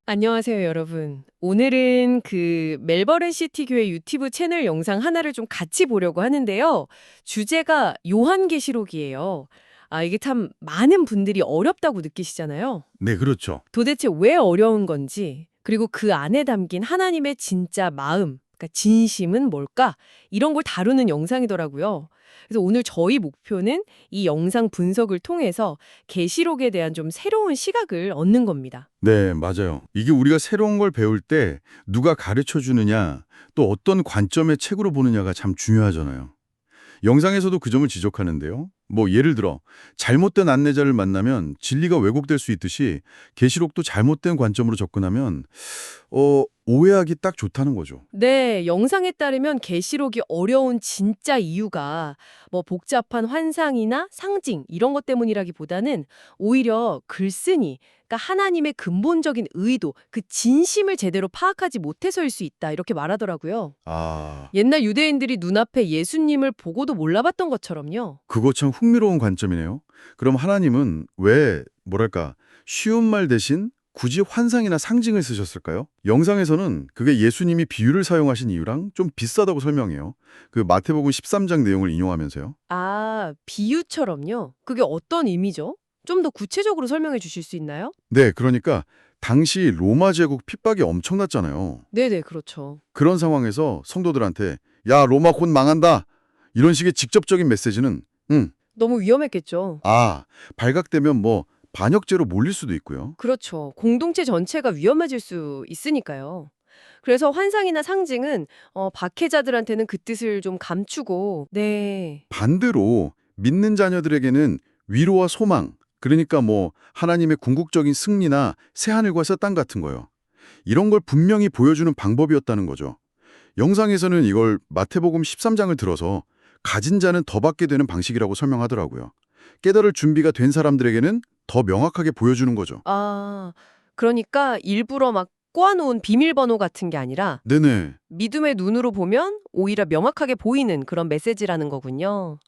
안녕하세요, 여러분. 오늘은 그 멜버른 시티 교회 유튜브 채널 영상 하나를 좀 같이 보려고 하는데요. 주제가 요한계시록이에요. 이게 참 많은 분들이 어렵다고 느끼시잖아요. 네, 그렇죠. 도대체 왜 어려운 건지, 그리고 그 안에 담긴 하나님의 진짜 마음, 그러니까 진심은 뭘까? 이런 걸 다루는 영상이더라고요. 그래서 오늘 저희 목표는 이 영상 분석을 통해서 계시록에 대한 좀 새로운 시각을 얻는 겁니다. 네, 맞아요. 이게 우리가 새로운 걸 배울 때 누가 가르쳐 주느냐, 또 어떤 관점의 책으로 보느냐가 참 중요하잖아요. 영상에서도 그 점을 지적하는데요. 예를 들어 잘못된 안내자를 만나면 진리가 왜곡될 수 있듯이 계시록도 잘못된 관점으로 접근하면 오해하기 딱 좋다는 거죠. 네, 영상에 따르면 계시록이 어려운 진짜 이유가 복잡한 환상이나 상징 이런 것 때문이라기보다는 오히려 글쓴이, 그러니까 하나님의 근본적인 의도, 그 진심을 제대로 파악하지 못해서일 수 있다 이렇게 말하더라고요. 아, 옛날 유대인들이 눈앞에 예수님을 보고도 몰라봤던 것처럼요. 그거 참 흥미로운 관점이네요. 그럼 하나님은 왜, 쉬운 말 대신 굳이 환상이나 상징을 쓰셨을까요? 영상에서는 그게 예수님이 비유를 사용하신 이유랑 좀 비슷하다고 설명해요. 그 마태복음 13장 내용을 인용하면서요. 비유처럼요? 그게 어떤 의미죠? 좀 더 구체적으로 설명해 주실 수 있나요? 네, 그러니까 당시 로마 제국 핍박이 엄청났잖아요. 네네, 그렇죠. 그런 상황에서 성도들한테 야, 로마 곧 망한다. 이런 식의 직접적인 메시지는 너무 위험했겠죠. 발각되면 반역죄로 몰릴 수도 있고요. 그렇죠. 공동체 전체가 위험해질 수 있으니까요. 그래서 환상이나 상징은 박해자들한테는 그 뜻을 좀 감추고 네. 반대로 믿는 자녀들에게는 위로와 소망, 그러니까 하나님의 궁극적인 승리나 새하늘과 새 땅 같은 거요. 이런 걸 분명히 보여주는 방법이었다는 거죠. 영상에서는 이걸 마태복음 13장을 들어서 가진 자는 더 받게 되는 방식이라고 설명하더라고요. 깨달을 준비가 된 사람들에게는 더 명확하게 보여주는 거죠. 그러니까 일부러 막 꼬아놓은 비밀번호 같은 게 아니라 네네. 믿음의 눈으로 보면 오히려 명확하게 보이는 그런 메시지라는 거군요.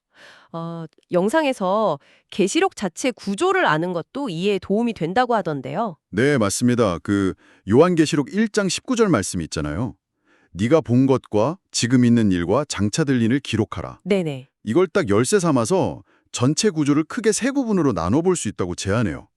영상에서 계시록 자체 구조를 아는 것도 이해에 도움이 된다고 하던데요. 네, 맞습니다. 그 요한계시록 1장 19절 말씀이 있잖아요. 네가 본 것과 지금 있는 일과 장차 될 일을 기록하라. 네네. 이걸 딱 열쇠 삼아서 전체 구조를 크게 세 부분으로 나눠볼 수 있다고 제안해요.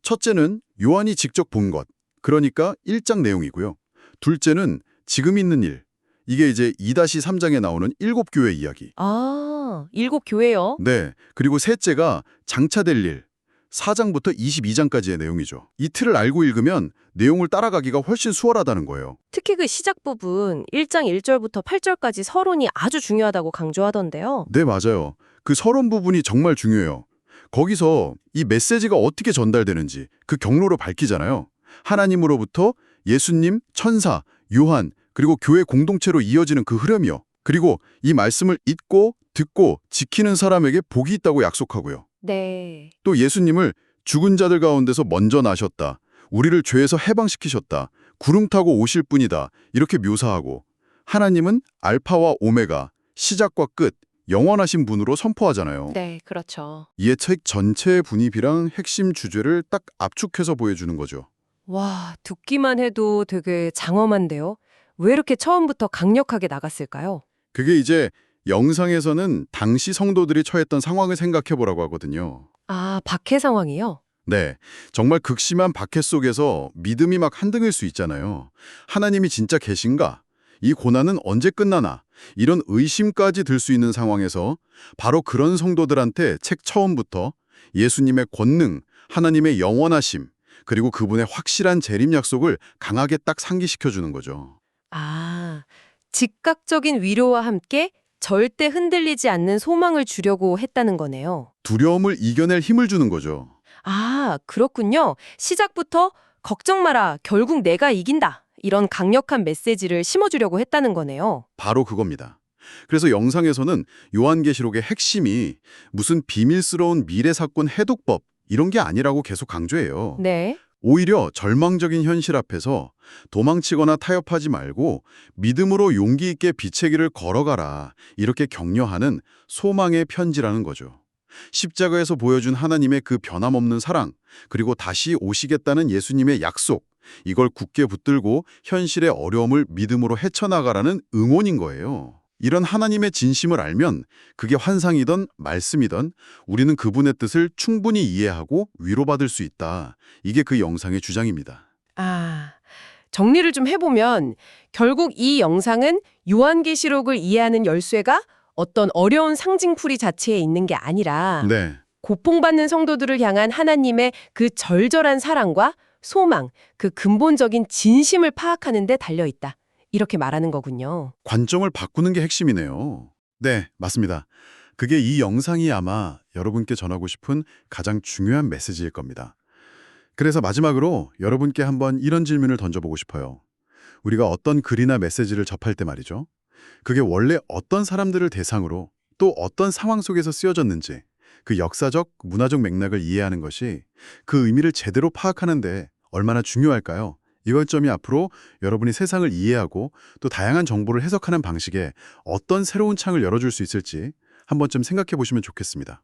첫째는 요한이 직접 본 것, 그러니까 1장 내용이고요. 둘째는 지금 있는 일, 이게 이제 2-3장에 나오는 7교회 이야기. 7교회요? 네, 그리고 셋째가 장차 될 일, 4장부터 22장까지의 내용이죠. 이 틀을 알고 읽으면 내용을 따라가기가 훨씬 수월하다는 거예요. 특히 그 시작 부분 1장 1절부터 8절까지 서론이 아주 중요하다고 강조하던데요. 네, 맞아요. 그 서론 부분이 정말 중요해요. 거기서 이 메시지가 어떻게 전달되는지 그 경로로 밝히잖아요. 하나님으로부터 예수님, 천사, 요한, 그리고 교회 공동체로 이어지는 그 흐름이요. 그리고 이 말씀을 읽고 듣고 지키는 사람에게 복이 있다고 약속하고요. 네. 또 예수님을 죽은 자들 가운데서 먼저 나셨다. 우리를 죄에서 해방시키셨다. 구름 타고 오실 분이다. 이렇게 묘사하고 하나님은 알파와 오메가, 시작과 끝, 영원하신 분으로 선포하잖아요. 네, 그렇죠. 이에 책 전체의 분위기랑 핵심 주제를 딱 압축해서 보여주는 거죠. 와, 듣기만 해도 되게 장엄한데요. 왜 이렇게 처음부터 강력하게 나갔을까요? 그게 이제 영상에서는 당시 성도들이 처했던 상황을 생각해보라고 하거든요. 박해 상황이요? 네, 정말 극심한 박해 속에서 믿음이 막 한등일 수 있잖아요. 하나님이 진짜 계신가? 이 고난은 언제 끝나나? 이런 의심까지 들 수 있는 상황에서 바로 그런 성도들한테 책 처음부터 예수님의 권능, 하나님의 영원하심, 그리고 그분의 확실한 재림 약속을 강하게 딱 상기시켜주는 거죠. 즉각적인 위로와 함께 절대 흔들리지 않는 소망을 주려고 했다는 거네요. 두려움을 이겨낼 힘을 주는 거죠. 그렇군요. 시작부터 걱정 마라, 결국 내가 이긴다. 이런 강력한 메시지를 심어주려고 했다는 거네요. 바로 그겁니다. 그래서 영상에서는 요한계시록의 핵심이 무슨 비밀스러운 미래 사건 해독법 이런 게 아니라고 계속 강조해요. 네. 오히려 절망적인 현실 앞에서 도망치거나 타협하지 말고 믿음으로 용기 있게 빛의 길을 걸어가라 이렇게 격려하는 소망의 편지라는 거죠. 십자가에서 보여준 하나님의 그 변함없는 사랑, 그리고 다시 오시겠다는 예수님의 약속, 이걸 굳게 붙들고 현실의 어려움을 믿음으로 헤쳐나가라는 응원인 거예요. 이런 하나님의 진심을 알면 그게 환상이든 말씀이든 우리는 그분의 뜻을 충분히 이해하고 위로받을 수 있다. 이게 그 영상의 주장입니다. 아, 정리를 좀 해보면 결국 이 영상은 요한계시록을 이해하는 열쇠가 어떤 어려운 상징풀이 자체에 있는 게 아니라 네. 고통받는 성도들을 향한 하나님의 그 절절한 사랑과 소망, 그 근본적인 진심을 파악하는 데 달려있다. 이렇게 말하는 거군요. 관점을 바꾸는 게 핵심이네요. 네, 맞습니다. 그게 이 영상이 아마 여러분께 전하고 싶은 가장 중요한 메시지일 겁니다. 그래서 마지막으로 여러분께 한번 이런 질문을 던져보고 싶어요. 우리가 어떤 글이나 메시지를 접할 때 말이죠. 그게 원래 어떤 사람들을 대상으로 또 어떤 상황 속에서 쓰여졌는지 그 역사적, 문화적 맥락을 이해하는 것이 그 의미를 제대로 파악하는데 얼마나 중요할까요? 이번 점이 앞으로 여러분이 세상을 이해하고 또 다양한 정보를 해석하는 방식에 어떤 새로운 창을 열어줄 수 있을지 한 번쯤 생각해 보시면 좋겠습니다.